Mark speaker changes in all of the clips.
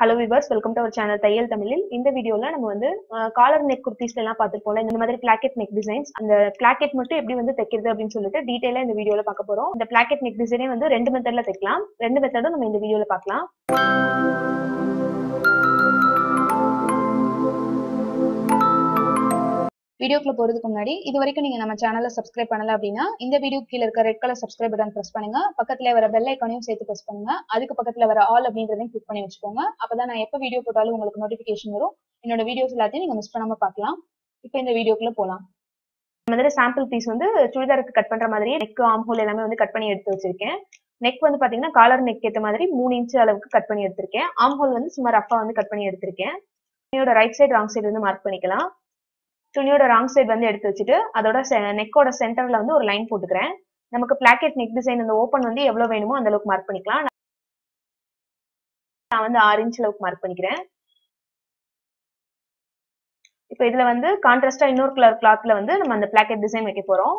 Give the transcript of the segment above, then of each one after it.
Speaker 1: Hello viewers, welcome to our channel தையல் தமிழில். இந்த வீடியோல நம்ம வந்து காலர் நெக் குர்தீஸ்ல எல்லாம் பார்த்திருப்போம்ல, இந்த மாதிரி பிளாக்கெட் நெக் டிசைன்ஸ். அந்த பிளாக்கெட் மட்டும் எப்படி வந்து தைக்கிறது அப்படின்னு சொல்லிட்டு டீடைலா இந்த வீடியோல பார்க்க போறோம். இந்த பிளாக்கெட் நெக் டிசைனே வந்து ரெண்டு மெத்தட்ல தைக்கலாம். ரெண்டு மெத்தடும் நம்ம இந்த வீடியோல பார்க்கலாம். வீடியோக்குள்ள போறதுக்கு முன்னாடி இது வரைக்கும் நீங்க நம்ம சேனலை சப்ஸ்கிரைப் பண்ணல அப்படின்னா இந்த வீடியோ கீழ இருக்க red colour subscribe button press பண்ணுங்க. பக்கத்துல வர பெல் ஐகானையும் சேர்த்து பிரஸ் பண்ணுங்க. அதுக்கு பக்கத்துல வர ஆல் அப்படின்றதையும் கிளிக் பண்ணி வச்சுக்கோங்க. அப்பதான் நான் எப்ப வீடியோ போட்டாலும் உங்களுக்கு நோட்டிபிகேஷன் வரும். என்னோட வீடியோஸ் எல்லாத்தையும் நீங்க மிஸ் பண்ணாம பார்க்கலாம். இப்போ இந்த வீடியோக்குள்ள போலாம். இந்த மாதிரி சாம்பிள் பீஸ் வந்து சுடிதாருக்கு கட் பண்ற மாதிரி நெக் ஆர்ம் ஹோல் எல்லாமே வந்து கட் பண்ணி எடுத்து வச்சிருக்கேன். நெக் வந்து பாத்தீங்கன்னா காலர் நெக் ஏத்த மாதிரி 3 இன்ச் அளவுக்கு கட் பண்ணி எடுத்திருக்கேன். ஆர்ம் ஹோல் வந்து சும்மா ரஃபா வந்து கட் பண்ணி எடுத்திருக்கேன். துணியோட ரைட் சைடு ராங் சைடு வந்து மார்க் பண்ணிக்கலாம். துணியோட ராங் சைடு வந்து எடுத்து வச்சுட்டு அதோட நெக்கோட சென்டர்ல வந்து ஒரு லைன் போட்டுக்கிறேன். நமக்கு பிளாக்கெட் நெக் டிசைன் அந்த ஓப்பன் வந்து எவ்வளவு வேணுமோ அந்த அளவுக்கு மார்க் பண்ணிக்கலாம். நான் வந்து 6 இன்ச் அளவுக்கு மார்க் பண்ணிக்கிறேன். இப்போ இதுல வந்து கான்ட்ராஸ்டா இன்னொரு கலர் கிளாத்ல வந்து நம்ம அந்த பிளாக்கெட் டிசைன் வைக்க போறோம்.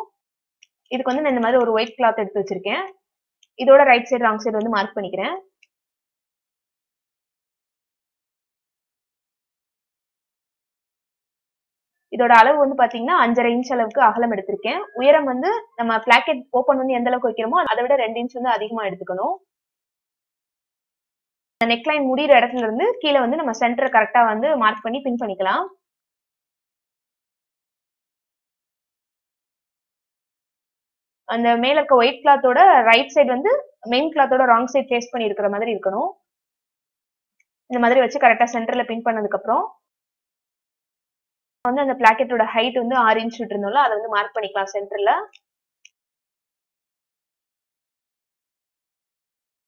Speaker 1: இதுக்கு வந்து நான் இந்த மாதிரி ஒரு ஒயிட் கிளாத் எடுத்து வச்சிருக்கேன். இதோட ரைட் சைடு ராங் சைடு வந்து மார்க் பண்ணிக்கிறேன். இதோட அளவு வந்து பாத்தீங்கன்னா 5.5 இன்ச் அளவுக்கு அகலம் எடுத்திருக்கேன். உயரம் வந்து நம்ம பிளாக்கெட் ஓப்பன் வந்து எந்த அளவுக்கு வைக்கிறோமோ அதை விட 2 இன்ச் வந்து அதிகமா எடுத்துக்கணும். நெக்லைன் முடிகிற இடத்துல இருந்து கீழே வந்து நம்ம சென்டர் கரெக்டா வந்து மார்க் பண்ணி பின் பண்ணிக்கலாம். அந்த மேல இருக்க ஒயிட் கிளாத்தோட ரைட் சைடு வந்து மெயின் கிளாத்தோட ராங் சைடு ஃபேஸ் பண்ணி இருக்கிற மாதிரி இருக்கணும். இந்த மாதிரி வச்சு கரெக்டா சென்டர்ல பின் பண்ணதுக்கு அப்புறம் வந்து அந்த பிளாக்கெட்டோட ஹைட் வந்து 6 இன்ச் விட்டுருந்தோம்ல அதை வந்து மார்க் பண்ணிக்கலாம் சென்டர்ல.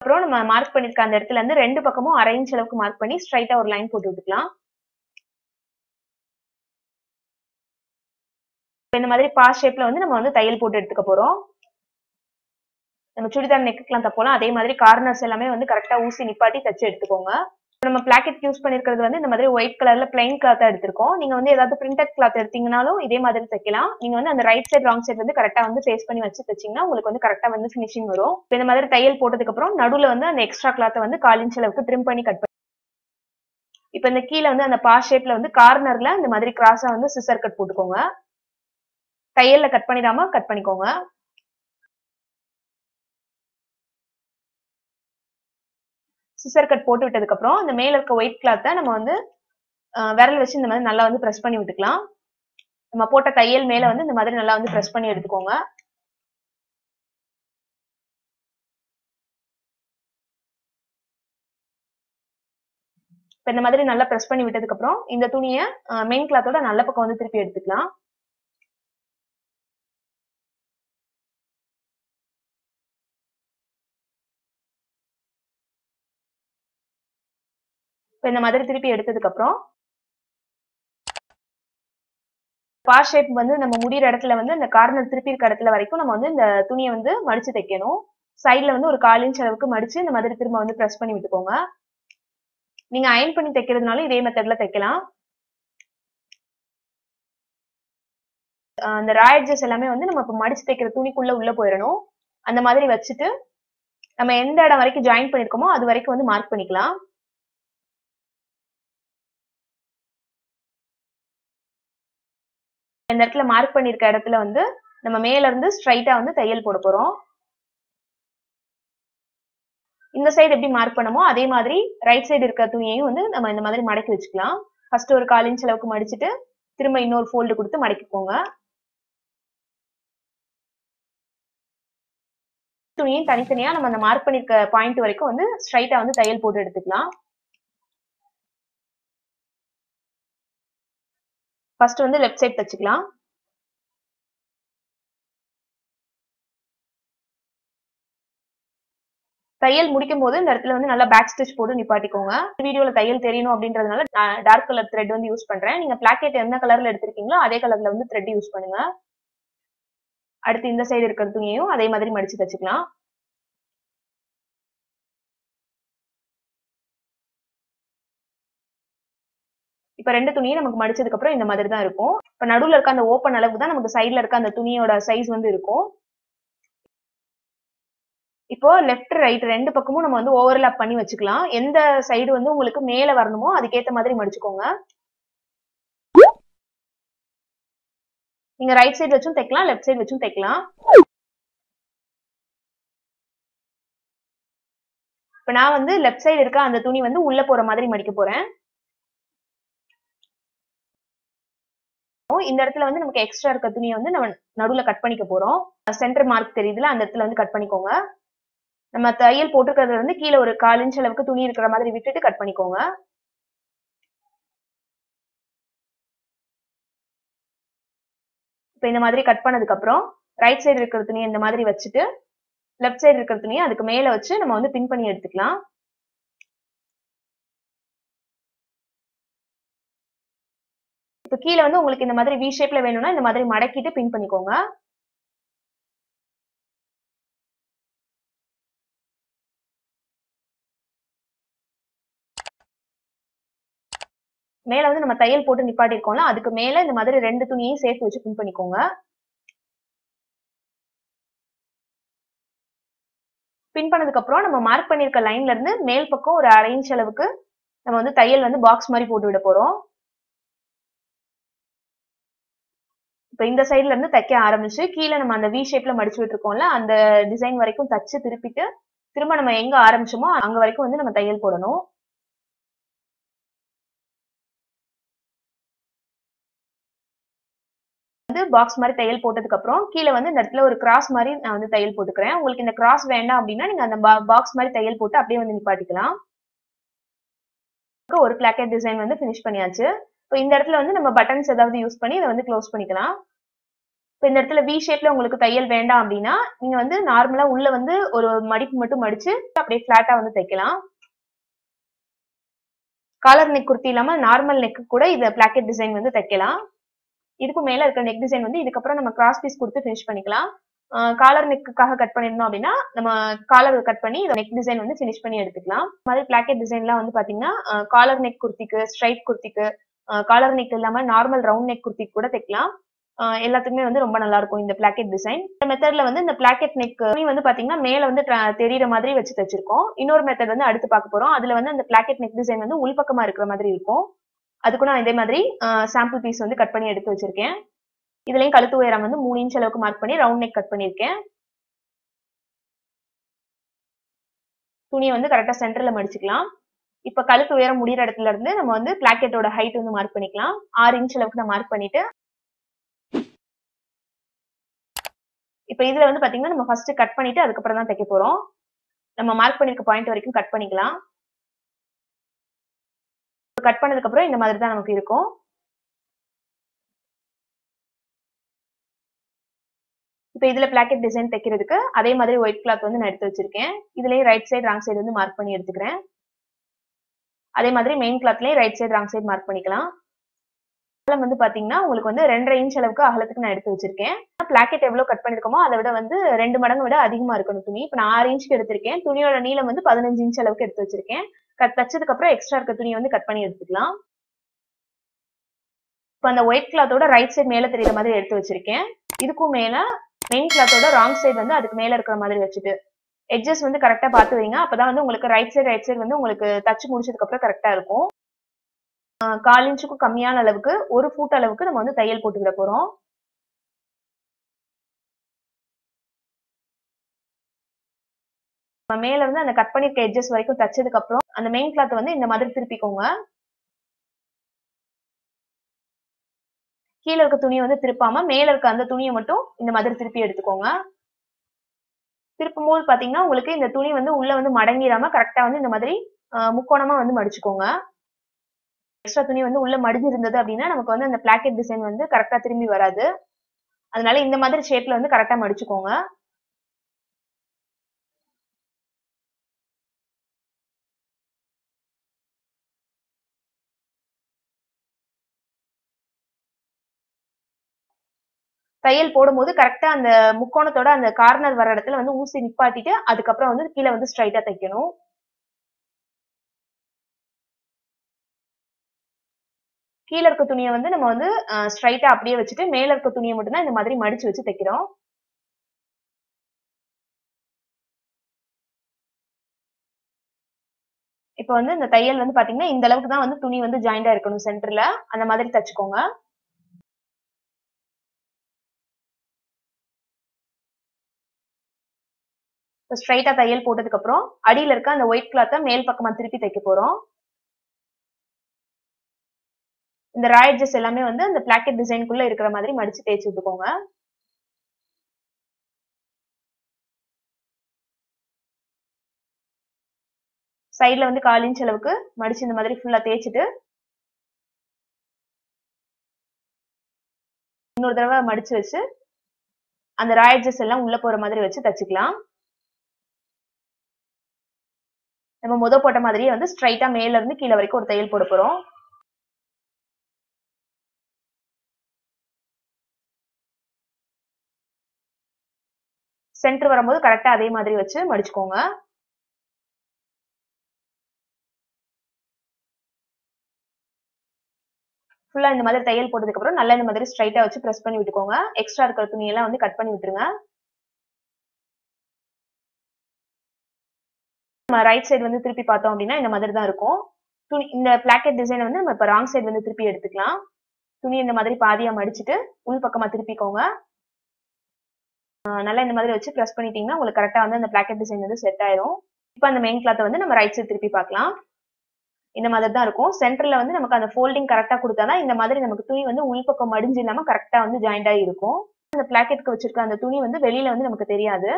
Speaker 1: அப்புறம் நம்ம மார்க் பண்ணிருக்க அந்த இடத்துல இருந்து ரெண்டு பக்கமும் 1/2 இன்ச் அளவுக்கு மார்க் பண்ணி ஸ்ட்ரைட்டா ஒரு லைன் போட்டு விட்டுக்கலாம். இந்த மாதிரி பாஸ் ஷேப்ல வந்து நம்ம வந்து தையல் போட்டு எடுத்துக்க போறோம். நம்ம சுடிதார் நெக்குக்கெல்லாம் தப்போலாம் அதே மாதிரி கார்னர்ஸ் எல்லாமே வந்து கரெக்டா ஊசி நிப்பாட்டி தச்சு எடுத்துக்கோங்க. நம்ம பிளாக்கெட் யூஸ் பண்ணிருக்கிறது வந்து இந்த மாதிரி ஒயிட் கலர்ல பிளைன் கிளாத்தா எடுத்திருக்கோம். நீங்க வந்து ஏதாவது பிரிண்டட் கிளாத் எடுத்தீங்கனாலும் இதே மாதிரி தைக்கலாம். நீங்க வந்து அந்த ரைட் சைடு ராங் சைடு வந்து கரெக்டா வந்து ஃபேஸ் பண்ணி வச்சு தைச்சீங்கன்னா உங்களுக்கு வந்து கரெக்டா வந்து ஃபினிஷிங் வரும். இந்த மாதிரி தையல் போட்டதுக்கு அப்புறம் நடுவுல வந்து அந்த எக்ஸ்ட்ரா கிளாத்தை வந்து 1/4 இன்ச் அளவுக்கு ட்ரிம் பண்ணி கட் பண்ணி இப்ப இந்த கீழே வந்து அந்த பாஸ் ஷேப்ல வந்து கார்னர்ல இந்த மாதிரி கிராஸா வந்து சிசர் கட் போட்டுக்கோங்க. தையல்ல கட் பண்ணிடாம கட் பண்ணிக்கோங்க. சிசர் கட் போட்டு விட்டதுக்கு அப்புறம் இந்த மேல இருக்க ஒயிட் கிளாத்தை நம்ம வந்து விரல் வச்சு இந்த மாதிரி நல்லா வந்து பிரஸ் பண்ணி விட்டுக்கலாம். நம்ம போட்ட தையல் மேல வந்து இந்த மாதிரி நல்லா வந்து பிரஸ் பண்ணி எடுத்துக்கோங்க. இப்ப இந்த மாதிரி நல்லா பிரஸ் பண்ணி விட்டதுக்கு அப்புறம் இந்த துணியை மெயின் கிளாத்தோட நல்ல பக்கம் வந்து திருப்பி எடுத்துக்கலாம். இப்ப இந்த மாதிரி திருப்பி எடுத்ததுக்கு அப்புறம் பாஸ் ஷேப் வந்து நம்ம முடிகிற இடத்துல வந்து இந்த கார்னர் திருப்பி இருக்க இடத்துல வரைக்கும் நம்ம வந்து இந்த துணியை வந்து மடிச்சு தைக்கணும். சைட்ல வந்து ஒரு 1/4 இன்ச் அளவுக்கு மடிச்சு இந்த மாதிரி திரும்ப வந்து பிரஸ் பண்ணி விட்டுக்கோங்க. நீங்க அயன் பண்ணி தைக்கிறதுனாலும் இதே மெத்தட்ல தைக்கலாம். அந்த ரா எட்ஜஸ் எல்லாமே வந்து நம்ம இப்ப மடிச்சு தைக்கிற துணிக்குள்ள உள்ள போயிடணும். அந்த மாதிரி வச்சுட்டு நம்ம எந்த இடம் வரைக்கும் ஜாயின் பண்ணிருக்கோமோ அது வரைக்கும் வந்து மார்க் பண்ணிக்கலாம். இந்த இடத்துல மார்க் பண்ணிருக்க இடத்துல வந்து நம்ம மேல இருந்து ஸ்ட்ரைட்டா வந்து தையல் போட போறோம். இந்த சைடு எப்படி மார்க் பண்ணமோ அதே மாதிரி ரைட் சைடு இருக்க துணியையும் வந்து நம்ம இந்த மாதிரி மடக்கி வச்சுக்கலாம். ஃபர்ஸ்ட் ஒரு 1/4 இன்ச் அளவுக்கு மடிச்சுட்டு திரும்ப இன்னொரு ஃபோல்டு கொடுத்து மடக்கிக்கோங்க. துணியும் தனித்தனியா நம்ம அந்த மார்க் பண்ணிருக்க பாயிண்ட் வரைக்கும் வந்து ஸ்ட்ரைட்டா வந்து தையல் போட்டு எடுத்துக்கலாம். ஃபர்ஸ்ட் வந்து லெஃப்ட் சைடு தச்சுக்கலாம். தையல் முடிக்கும் போது இந்த இடத்துல வந்து நல்லா பேக் ஸ்டிச் போட்டு நிப்பாட்டிக்கோங்க. வீடியோல தையல் தெரியணும் அப்படின்றதுனால நான் டார்க் கலர் த்ரெட் வந்து யூஸ் பண்றேன். நீங்க பிளாக்கெட் எந்த கலர்ல எடுத்திருக்கீங்களோ அதே கலர்ல வந்து த்ரெட் யூஸ் பண்ணுங்க. அடுத்து இந்த சைடு இருக்கிற துணியையும் அதே மாதிரி மடிச்சு தச்சுக்கலாம். இப்ப ரெண்டு துணியும் நமக்கு மடிச்சதுக்கு அப்புறம் இந்த மாதிரி தான் இருக்கும். இப்ப நடுவுல இருக்க அந்த ஓப்பன் அளவுக்கு தான் நமக்கு சைட்ல இருக்க அந்த துணியோட சைஸ் வந்து இருக்கும். இப்போ லெஃப்ட் ரைட் ரெண்டு பக்கமும் நம்ம வந்து ஓவர்லாப் பண்ணி வச்சுக்கலாம். எந்த சைடு வந்து உங்களுக்கு மேல வரணுமோ அதுக்கேத்த மாதிரி மடிச்சுக்கோங்க. நீங்க ரைட் சைடு வச்சும் தைக்கலாம், லெஃப்ட் சைடு வச்சும் தைக்கலாம். இப்ப நான் வந்து லெஃப்ட் சைடு இருக்க அந்த துணி வந்து உள்ள போற மாதிரி மடிக்க போறேன். இந்த இடத்துல வந்து நமக்கு எக்ஸ்ட்ரா இருக்க துணியை வந்து நம்ம நடுவுல கட் பண்ணிக்க போறோம். சென்டர் மார்க் தெரியுதுல, அந்த இடத்துல வந்து கட் பண்ணிக்கோங்க. நம்ம தையல் போட்டுக்கிறதுல இருந்து கீழே ஒரு 1/4 இன்ச் அளவுக்கு துணி இருக்கிற மாதிரி விட்டுட்டு கட் பண்ணிக்கோங்க. இப்ப இந்த மாதிரி கட் பண்ணதுக்கு அப்புறம் ரைட் சைடு இருக்கிற துணியை இந்த மாதிரி வச்சுட்டு லெஃப்ட் சைடு இருக்கிற துணியை அதுக்கு மேல வச்சு நம்ம வந்து பின் பண்ணி எடுத்துக்கலாம். இப்ப கீழே வந்து உங்களுக்கு இந்த மாதிரி வி ஷேப்ல வேணும்னா இந்த மாதிரி மடக்கிட்டு பின் பண்ணிக்கோங்க. மேல வந்து நம்ம தையல் போட்டு நிப்பாட்டி இருக்கோம்ல, அதுக்கு மேல இந்த மாதிரி 2 துணியையும் சேர்த்து வச்சு பின் பண்ணிக்கோங்க. பின் பண்ணதுக்கு அப்புறம் நம்ம மார்க் பண்ணிருக்க லைன்ல இருந்து மேல் பக்கம் ஒரு 1/2 இன்ச் அளவுக்கு நம்ம வந்து தையல் வந்து பாக்ஸ் மாதிரி போட்டு விட போறோம். இப்ப இந்த சைடுல இருந்து தைக்க ஆரம்பிச்சு கீழே நம்ம அந்த வி ஷேப்ல மடிச்சு விட்டுருக்கோம்ல, அந்த டிசைன் வரைக்கும் தச்சு திருப்பிட்டு திரும்ப நம்ம எங்க ஆரம்பிச்சோமோ அங்க வரைக்கும் வந்து நம்ம தையல் போடணும். வந்து பாக்ஸ் மாதிரி தையல் போட்டதுக்கு அப்புறம் கீழே வந்து இந்த இடத்துல ஒரு கிராஸ் மாதிரி நான் வந்து தையல் போட்டுக்கிறேன். உங்களுக்கு இந்த கிராஸ் வேண்டாம் அப்படின்னா நீங்க அந்த பாக்ஸ் மாதிரி தையல் போட்டு அப்படியே வந்து நிப்பாட்டிக்கலாம். ஒரு பிளாக்கெட் டிசைன் வந்து ஃபினிஷ் பண்ணியாச்சு. இப்போ இந்த இடத்துல வந்து நம்ம பட்டன்ஸ் ஏதாவது யூஸ் பண்ணி இதை வந்து க்ளோஸ் பண்ணிக்கலாம். இப்போ இந்த இடத்துல வி ஷேப்ல உங்களுக்கு தையல் வேண்டாம் அப்படின்னா நீங்க வந்து நார்மலா உள்ள வந்து ஒரு மடிப்பு மட்டும் மடிச்சு அப்படியே பிளாட்டா வந்து தைக்கலாம். காலர் நெக் குர்த்தி இல்லாம நார்மல் நெக் கூட இதை பிளாக்கெட் டிசைன் வந்து தைக்கலாம். இதுக்கு மேல இருக்க நெக் டிசைன் வந்து இதுக்கப்புறம் நம்ம கிராஸ் பீஸ் கொடுத்து ஃபினிஷ் பண்ணிக்கலாம். காலர் நெக்குக்காக கட் பண்ணிருந்தோம் அப்படின்னா நம்ம காலர் கட் பண்ணி இந்த நெக் டிசைன் வந்து ஃபினிஷ் பண்ணி எடுத்துக்கலாம். இந்த மாதிரி பிளாக்கெட் டிசைன்லாம் வந்து பாத்தீங்கன்னா காலர் நெக் குர்த்திக்கு, ஸ்ட்ரைட் குர்த்திக்கு, காலர் நெக் இல்லாம நார்மல் ரவுண்ட் நெக் குர்த்திக்கு கூட தைக்கலாம். எல்லாத்துக்குமே வந்து ரொம்ப நல்லா இருக்கும் இந்த பிளாக்கெட் டிசைன். இந்த மெத்தட்ல வந்து இந்த பிளாக்கெட் நெக் வந்து பாத்தீங்கன்னா மேல வந்து தெரியுற மாதிரி வச்சு தச்சிருக்கோம். இன்னொரு மெத்தட் வந்து அடுத்து பார்க்க போறோம். அதுல வந்து அந்த பிளாக்கெட் நெக் டிசைன் வந்து உள்பக்கமா இருக்கிற மாதிரி இருக்கும். அதுக்கு நான் இதே மாதிரி சாம்பிள் பீஸ் வந்து கட் பண்ணி எடுத்து வச்சிருக்கேன். இதுலயும் கழுத்து உயரம் வந்து 3 இன்ச் அளவுக்கு மார்க் பண்ணி ரவுண்ட் நெக் கட் பண்ணிருக்கேன். துணியை வந்து கரெக்டா சென்டர்ல மடிச்சுக்கலாம். இப்ப கழுத்து உயரம் முடிகிற இடத்துல இருந்து நம்ம வந்து பிளாக்கெட்டோட ஹைட் வந்து மார்க் பண்ணிக்கலாம். 6 இன்ச் அளவுக்கு நான் மார்க் பண்ணிட்டு இப்ப இதுல வந்து பாத்தீங்கன்னா நம்ம ஃபர்ஸ்ட் கட் பண்ணிட்டு அதுக்கப்புறம் தான் தைக்க போறோம். நம்ம மார்க் பண்ணிருக்க பாயிண்ட் வரைக்கும் கட் பண்ணிக்கலாம். கட் பண்ணதுக்கு அப்புறம் இந்த மாதிரி தான் நமக்கு இருக்கும். இப்ப இதுல பிளாக்கெட் டிசைன் தைக்கிறதுக்கு அதே மாதிரி ஒயிட் கிளாத் வந்து நான் எடுத்து வச்சிருக்கேன். இதுலயும் ரைட் சைடு ராங் சைடு வந்து மார்க் பண்ணி எடுத்துக்கிறேன். அதே மாதிரி மெயின் கிளாத்லயும் right side wrong side mark பண்ணிக்கலாம். அகலம் வந்து பாத்தீங்கன்னா உங்களுக்கு வந்து 2.5 இன்ச் அளவுக்கு அகலத்துக்கு நான் எடுத்து வச்சிருக்கேன். பிளாக்கெட் எவ்வளவு கட் பண்ணிருக்கோமோ அதை விட வந்து 2 மடங்கு விட அதிகமா இருக்கணும் துணி. இப்ப நான் 6 இன்ச்சுக்கு எடுத்திருக்கேன். துணியோட நீளம் வந்து 15 இன்ச் அளவுக்கு எடுத்து வச்சிருக்கேன். தச்சதுக்கு அப்புறம் எக்ஸ்ட்ரா இருக்க துணியை வந்து கட் பண்ணி எடுத்துக்கலாம். இப்ப அந்த ஒயிட் கிளாத்தோட ரைட் சைடு மேல தெரியுற மாதிரி எடுத்து வச்சிருக்கேன். இதுக்கும் மேல மெயின் கிளாத்தோட ராங் சைடு வந்து அதுக்கு மேல இருக்கிற மாதிரி வச்சுட்டு எட்ஜஸ் வந்து கரெக்டா பாத்து வைங்க. அப்பதான் வந்து உங்களுக்கு ரைட் சைடு வந்து உங்களுக்கு தச்சு முடிச்சதுக்கு அப்புறம் கரெக்டா இருக்கும். 1/4 இன்ச்சுக்கும் கம்மியான அளவுக்கு 1 ஃபுட் அளவுக்கு நம்ம வந்து தையல் போட்டுக்கிட போறோம். மேல இருந்து அந்த கட் பண்ணிருக்க எட்ஜஸ் வரைக்கும் தச்சதுக்கு அப்புறம் அந்த மெயின் கிளாத் வந்து இந்த மாதிரி திருப்பிக்கோங்க. கீழே இருக்க துணியை வந்து திருப்பாம மேல இருக்க அந்த துணியை மட்டும் இந்த மாதிரி திருப்பி எடுத்துக்கோங்க. திருப்பும் போது பாத்தீங்கன்னா உங்களுக்கு இந்த துணி வந்து உள்ள வந்து மடங்கிடாம கரெக்டா வந்து இந்த மாதிரி முக்கோணமா வந்து மடிச்சுக்கோங்க. எக்ஸ்ட்ரா துணி வந்து உள்ள மடிஞ்சிருந்தது அப்படின்னா நமக்கு வந்து அந்த பிளாக்கெட் டிசைன் வந்து கரெக்டா திரும்பி வராது. அதனால இந்த மாதிரி ஷேப்ல வந்து கரெக்டா மடிச்சுக்கோங்க. தையல் போடும்போது கரெக்டா அந்த முக்கோணத்தோட அந்த கார்னர் வர இடத்துல வந்து ஊசி நிப்பாட்டிட்டு அதுக்கப்புறம் வந்து கீழே வந்து ஸ்ட்ரைட்டா தைக்கணும். கீழே இருக்க துணியை வந்து நம்ம வந்து ஸ்ட்ரைட்டா அப்படியே வச்சுட்டு மேல இருக்க துணியை மட்டும் தான் இந்த மாதிரி மடிச்சு வச்சு தைக்கிறோம். இப்போ வந்து இந்த தையல் வந்து பாத்தீங்கன்னா இந்த அளவுக்கு தான் வந்து துணி வந்து ஜாயிண்டா இருக்கணும் சென்டர்ல. அந்த மாதிரி தச்சுக்கோங்க. இப்போ ஸ்ட்ரைட்டா தையல் போட்டதுக்கு அப்புறம் அடியில இருக்க அந்த ஒயிட் கிளாத்தை மேல் பக்கமா திருப்பி தைக்க போறோம். இந்த ரா எட்ஜஸ் எல்லாமே வந்து அந்த பிளாக்கெட் டிசைனுக்குள்ள இருக்கிற மாதிரி மடிச்சு தேய்ச்சி விட்டுக்கோங்க. சைடுல வந்து 1/4 இன்ச் அளவுக்கு மடிச்சு இந்த மாதிரி ஃபுல்லா தேய்ச்சிட்டு இன்னொரு தடவை மடிச்சு வச்சு அந்த ரா எட்ஜஸ் எல்லாம் உள்ள போற மாதிரி வச்சு தச்சுக்கலாம். நம்ம முத போட்ட மாதிரியே வந்து ஸ்ட்ரைட்டா மேல இருந்து கீழே வரைக்கும் ஒரு தையல் போட போறோம். சென்டர் வரும்போது கரெக்டா அதே மாதிரி வச்சு மடிச்சுக்கோங்க. ஃபுல்லா இந்த மாதிரி தையல் போட்டதுக்கு அப்புறம் நல்லா இந்த மாதிரி ஸ்ட்ரைட்டா வச்சு பிரஸ் பண்ணி விட்டுக்கோங்க. எக்ஸ்ட்ரா இருக்கிற துணியெல்லாம் வந்து கட் பண்ணி விட்டுருங்க. நம்ம ரைட் சைடு வந்து திருப்பி பார்த்தோம் அப்படின்னா இந்த மாதிரி தான் இருக்கும். துணி இந்த பிளாக்கெட் டிசைனை வந்து நம்ம இப்போ ராங் சைடு வந்து திருப்பி எடுத்துக்கலாம். துணி இந்த மாதிரி பாதியா மடிச்சுட்டு உள் பக்கமா திருப்பிக்கோங்க. நல்லா இந்த மாதிரி வச்சு பிரஸ் பண்ணிட்டீங்கன்னா உங்களுக்கு கரெக்டா வந்து அந்த பிளாக்கெட் டிசைன் வந்து செட் ஆயிரும். இப்போ அந்த மெயின் கிளாத்தை வந்து நம்ம ரைட் சைடு திருப்பி பார்க்கலாம். இந்த மாதிரி தான் இருக்கும். சென்டர்ல வந்து நமக்கு அந்த ஃபோல்டிங் கரெக்டா கொடுத்தாதான் இந்த மாதிரி நமக்கு துணி வந்து உள்பக்கம் மடிஞ்சு இல்லாம கரெக்டா வந்து ஜாயிண்ட் ஆகி இருக்கும். அந்த பிளாக்கெட்க்கு வச்சிருக்க அந்த துணி வந்து வெளியில வந்து நமக்கு தெரியாது.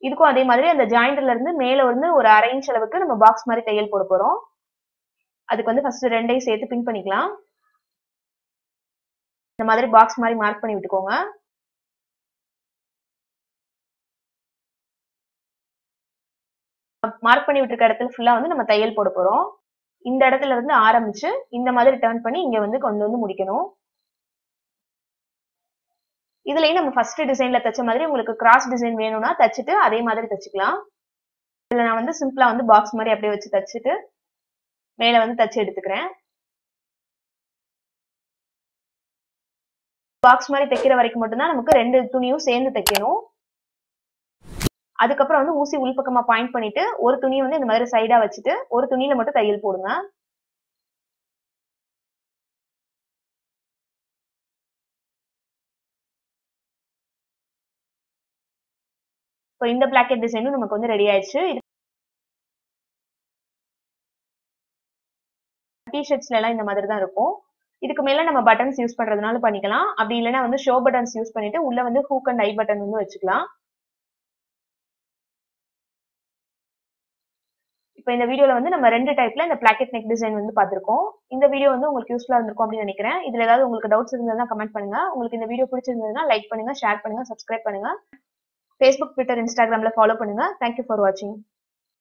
Speaker 1: இதுக்கும் அதே மாதிரி அந்த ஜாயிண்ட்ல இருந்து மேல வந்து ஒரு 1/2 இன்ச் அளவுக்கு நம்ம பாக்ஸ் மாதிரி தையல் போட போறோம். அதுக்கு வந்து ஃபர்ஸ்ட் ரெண்டையும் சேர்த்து பின் பண்ணிக்கலாம். இந்த மாதிரி பாக்ஸ் மாதிரி மார்க் பண்ணி விட்டுக்கோங்க. மார்க் பண்ணி விட்டுருக்க இடத்துல ஃபுல்லா வந்து நம்ம தையல் போட போறோம். இந்த இடத்துல இருந்து ஆரம்பிச்சு இந்த மாதிரி டர்ன் பண்ணி இங்க வந்து கொண்டு வந்து முடிக்கணும். இதுலயும் நம்ம ஃபர்ஸ்ட் டிசைன்ல தச்ச மாதிரி உங்களுக்கு கிராஸ் டிசைன் வேணும்னா தச்சுட்டு அதே மாதிரி தச்சுக்கலாம். இதுல நான் வந்து சிம்பிளா வந்து பாக்ஸ் மாதிரி அப்படியே வச்சு தச்சுட்டு மேல வந்து தச்சு எடுத்துக்கிறேன். பாக்ஸ் மாதிரி தைக்கிற வரைக்கும் மட்டும்தான் நமக்கு 2 துணியும் சேர்ந்து தைக்கணும். அதுக்கப்புறம் வந்து ஊசி உள்பக்கமா பாயிண்ட் பண்ணிட்டு ஒரு துணியை வந்து இந்த மாதிரி சைடா வச்சுட்டு ஒரு துணியில மட்டும் தையல் போடுங்க. இப்போ இந்த பிளாக்கெட் டிசைனும் நமக்கு வந்து ரெடி ஆயிடுச்சு. டிஷர்ட்ஸ்ல எல்லாம் இந்த மாதிரி தான் இருக்கும். இதுக்கு மேல நம்ம பட்டன்ஸ் யூஸ் பண்றதுனால பண்ணிக்கலாம். அப்படி இல்லைன்னா வந்து ஷோ பட்டன்ஸ் யூஸ் பண்ணிட்டு உள்ள வந்து ஹூக் அண்ட் ஐ பட்டன் வந்து வச்சுக்கலாம். இப்போ இந்த வீடியோல வந்து நம்ம 2 டைப்ல இந்த பிளாக்கெட் நெக் டிசைன் வந்து பார்த்திருக்கோம். இந்த வீடியோ வந்து உங்களுக்கு யூஸ்ஃபுல்லா இருந்திருக்கும் அப்படின்னு நினைக்கிறேன். இதுல ஏதாவது உங்களுக்கு டவுட்ஸ் இருந்ததுன்னா கமெண்ட் பண்ணுங்க. உங்களுக்கு இந்த வீடியோ பிடிச்சிருந்ததுன்னா லைக் பண்ணுங்க, ஷேர் பண்ணுங்க, சப்ஸ்கிரைப் பண்ணுங்க. Facebook, Twitter, Instagramல ஃபாலோ பண்ணுங்க. Thank you for watching.